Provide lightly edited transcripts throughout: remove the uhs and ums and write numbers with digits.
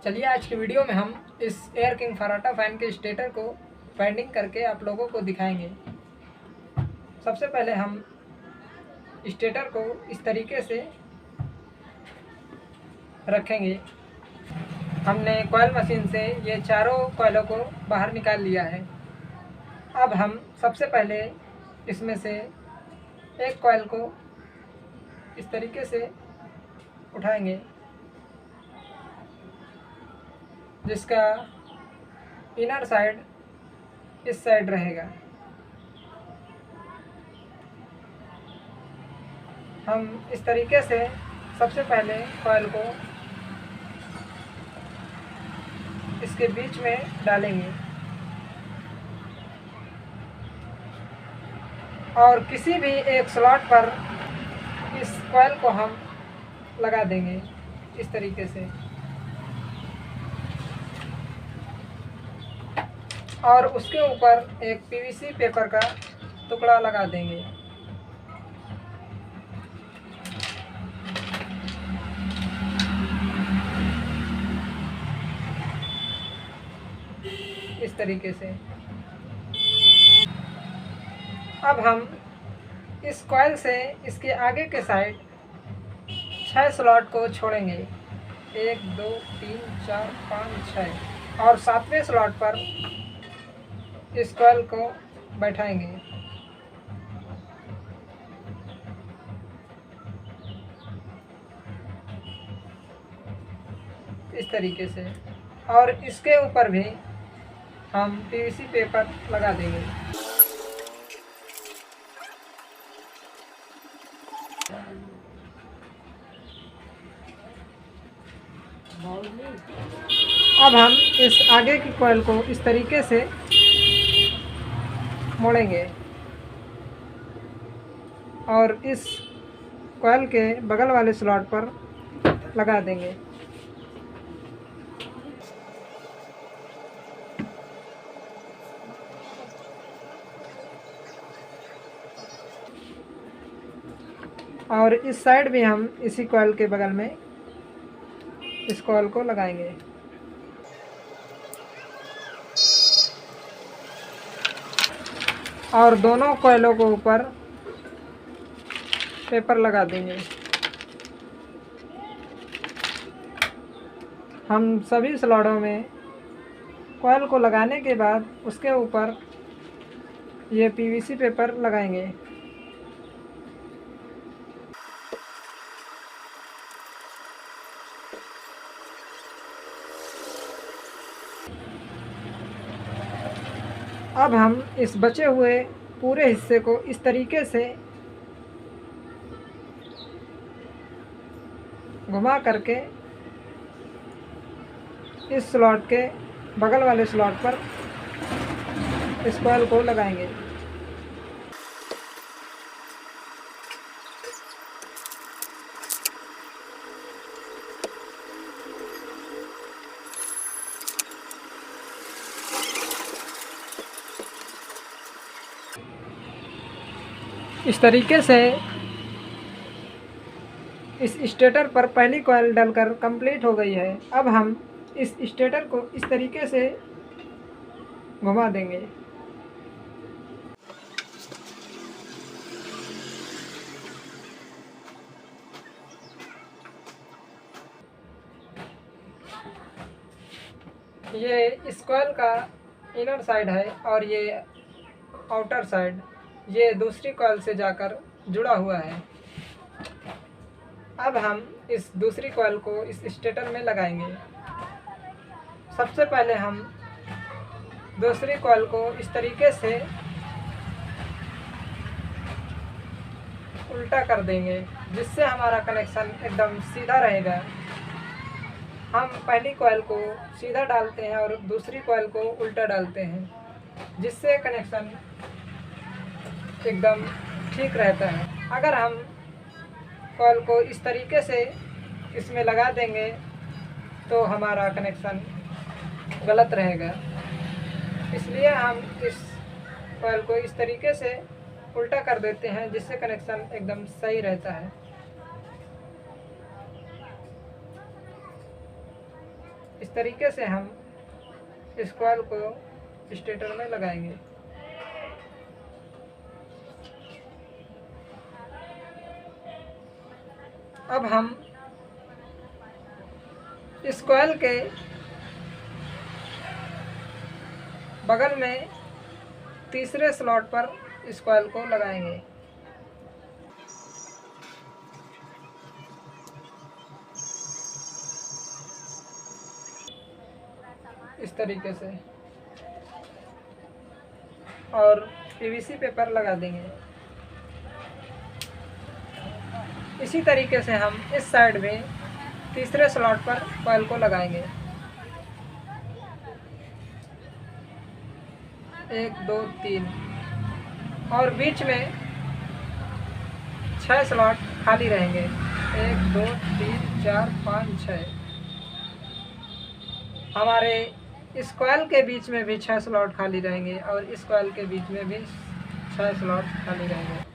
चलिए आज की वीडियो में हम इस एयर किंग फर्राटा फैन के स्टेटर को वाइंडिंग करके आप लोगों को दिखाएंगे। सबसे पहले हम स्टेटर को इस तरीके से रखेंगे। हमने कॉइल मशीन से ये चारों कॉइलों को बाहर निकाल लिया है। अब हम सबसे पहले इसमें से एक कॉइल को इस तरीके से उठाएंगे, जिसका इनर साइड इस साइड रहेगा। हम इस तरीके से सबसे पहले कॉइल को इसके बीच में डालेंगे और किसी भी एक स्लॉट पर इस कॉइल को हम लगा देंगे इस तरीके से, और उसके ऊपर एक पीवीसी पेपर का टुकड़ा लगा देंगे। इस तरीके से अब हम इस कॉइल से इसके आगे के साइड 6 स्लॉट को छोड़ेंगे। 1 2 3 4 5 6 और 7वें स्लॉट पर इस कॉइल को बैठाएंगे। इस तरीके से, और इसके ऊपर भी हम पीवीसी पेपर लगा देंगे। अब हम इस आगे की कॉइल को इस तरीके से मोड़ेंगे और इस कॉइल के बगल वाले स्लॉट पर लगा देंगे। और इस साइड भी हम इसी कॉइल के बगल में इस कॉइल को लगाएंगे। और दोनों कॉइलों को ऊपर पेपर लगा देंगे। हम सभी स्लॉटों में कॉइल को लगाने के बाद उसके ऊपर ये पीवीसी पेपर लगाएंगे। अब हम इस बचे हुए पूरे हिस्से को इस तरीके से घुमा करके इस स्लॉट के बगल वाले स्लॉट पर इस कॉइल को लगाएंगे। इस तरीके से इस स्टेटर पर पहली कॉइल डलकर कंप्लीट हो गई है। अब हम इस स्टेटर को इस तरीके से घुमा देंगे। ये इस कॉइल का इनर साइड है और ये आउटर साइड ये दूसरी कॉइल से जाकर जुड़ा हुआ है। अब हम इस दूसरी कॉइल को इस स्टेटर में लगाएंगे। सबसे पहले हम दूसरी कॉइल को इस तरीके से उल्टा कर देंगे, जिससे हमारा कनेक्शन एकदम सीधा रहेगा। हम पहली कॉइल को सीधा डालते हैं और दूसरी कॉइल को उल्टा डालते हैं, जिससे कनेक्शन एकदम ठीक रहता है। अगर हम कॉइल को इस तरीके से इसमें लगा देंगे तो हमारा कनेक्शन गलत रहेगा। इसलिए हम इस कॉइल को इस तरीके से उल्टा कर देते हैं, जिससे कनेक्शन एकदम सही रहता है। इस तरीके से हम इस कॉइल को स्टेटर में लगाएंगे। अब हम इस कॉइल के बगल में तीसरे स्लॉट पर इस कॉइल को लगाएंगे। इस तरीके से और पीवीसी पेपर लगा देंगे। इसी तरीके से हम इस साइड में तीसरे स्लॉट पर कॉइल को लगाएंगे। 1 2 3 और बीच में 6 स्लॉट खाली रहेंगे। 1 2 3 4 5 6। हमारे इस कॉइल के बीच में भी 6 स्लॉट खाली रहेंगे और इस कॉइल के बीच में भी 6 स्लॉट खाली रहेंगे।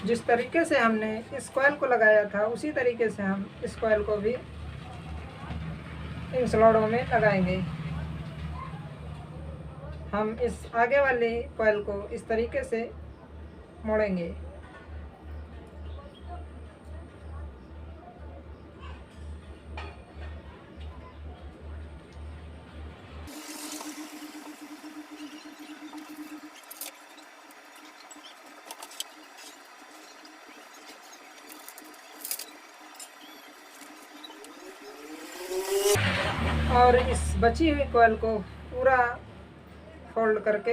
जिस तरीके से हमने इस कॉइल को लगाया था उसी तरीके से हम इस कॉइल को भी इन स्लॉटों में लगाएंगे। हम इस आगे वाले कॉइल को इस तरीके से मोड़ेंगे। और इस बची हुई कॉइल को पूरा फोल्ड करके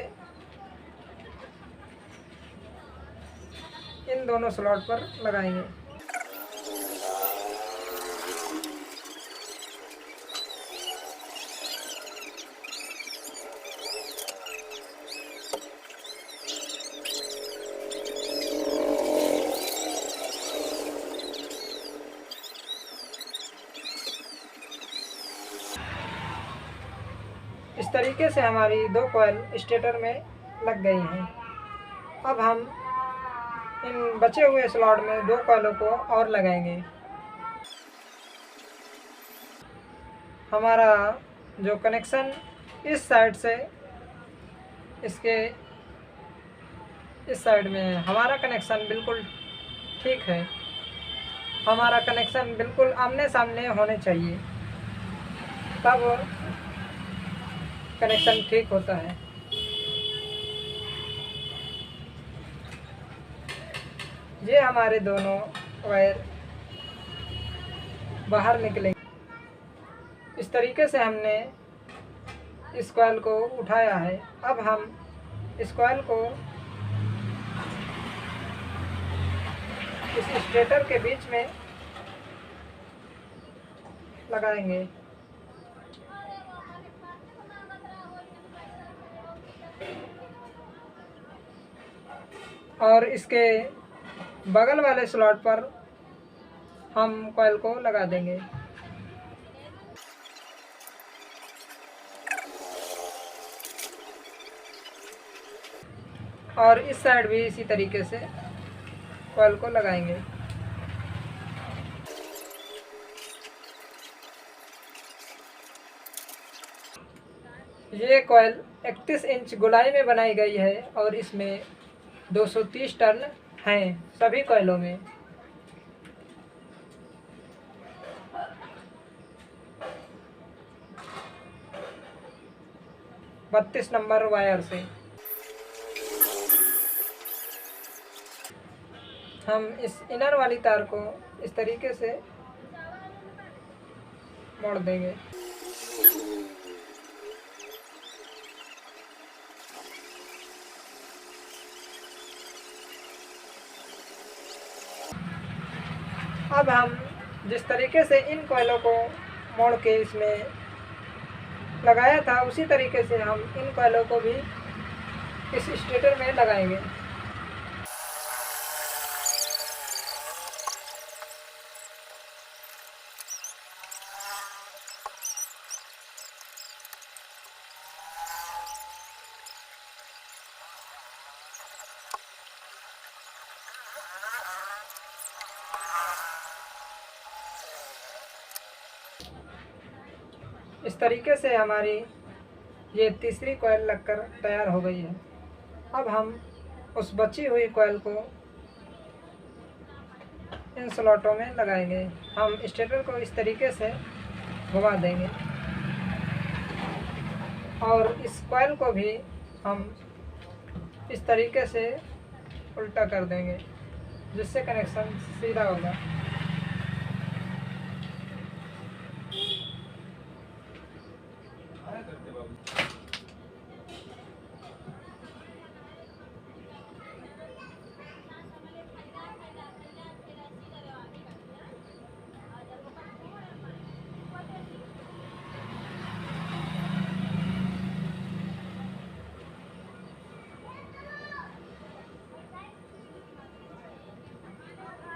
इन दोनों स्लॉट पर लगाएंगे। इस तरीके से हमारी 2 कॉइल स्टेटर में लग गई हैं। अब हम इन बचे हुए स्लॉट में 2 कॉइलों को और लगाएंगे। हमारा जो कनेक्शन इस साइड से इसके इस साइड में है, हमारा कनेक्शन बिल्कुल ठीक है। हमारा कनेक्शन बिल्कुल आमने सामने होने चाहिए, तब कनेक्शन ठीक होता है। ये हमारे दोनों वायर बाहर निकलेंगे। इस तरीके से हमने इस कॉइल को उठाया है। अब हम इस कॉइल को इस स्टेटर के बीच में लगाएंगे। और इसके बगल वाले स्लॉट पर हम कॉइल को लगा देंगे। और इस साइड भी इसी तरीके से कॉइल को लगाएंगे। ये कॉइल 31 इंच गोलाई में बनाई गई है और इसमें 230 टर्न हैं सभी कॉइलों में। बत्तीस नंबर वायर से हम इस इनर वाली तार को इस तरीके से मोड़ देंगे। अब हम जिस तरीके से इन कॉइलों को मोड़ के इसमें लगाया था उसी तरीके से हम इन कॉइलों को भी इस स्टेटर में लगाएंगे। इस तरीके से हमारी ये तीसरी कॉइल लगकर तैयार हो गई है। अब हम उस बची हुई कॉइल को इन स्लॉटों में लगाएंगे। हम स्टेटर को इस तरीके से घुमा देंगे और इस कॉइल को भी हम इस तरीके से उल्टा कर देंगे, जिससे कनेक्शन सीधा होगा।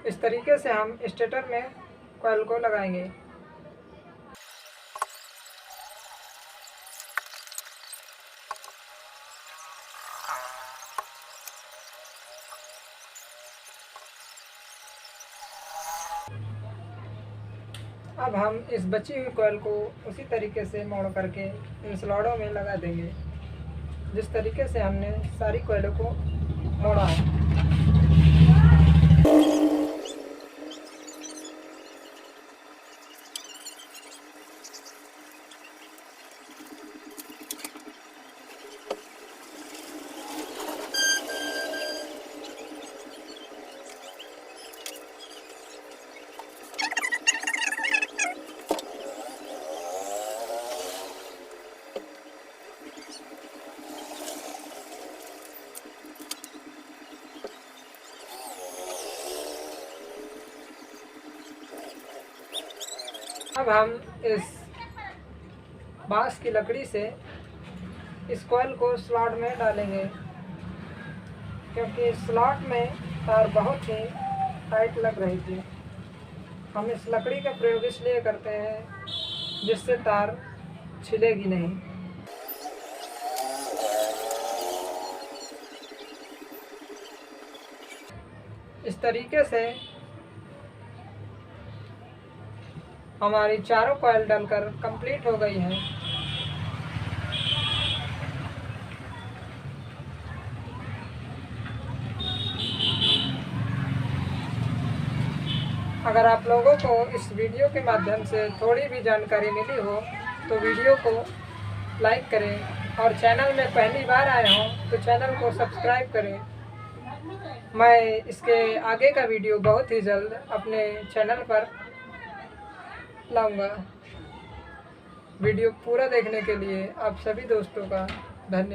इस तरीके से हम स्टेटर में कॉइल को लगाएंगे। अब हम इस बची हुई कॉइल को उसी तरीके से मोड़ करके इन स्लॉटों में लगा देंगे, जिस तरीके से हमने सारी कॉइलों को मोड़ा है। अब हम इस बांस की लकड़ी से इस कॉइल को स्लॉट में डालेंगे, क्योंकि स्लॉट में तार बहुत ही टाइट लग रही थी। हम इस लकड़ी का प्रयोग इसलिए करते हैं जिससे तार छिलेगी नहीं। इस तरीके से हमारी चारों कॉइल डलकर कंप्लीट हो गई हैं। अगर आप लोगों को इस वीडियो के माध्यम से थोड़ी भी जानकारी मिली हो तो वीडियो को लाइक करें और चैनल में पहली बार आए हों तो चैनल को सब्सक्राइब करें। मैं इसके आगे का वीडियो बहुत ही जल्द अपने चैनल पर लाऊंगा। वीडियो पूरा देखने के लिए आप सभी दोस्तों का धन्यवाद।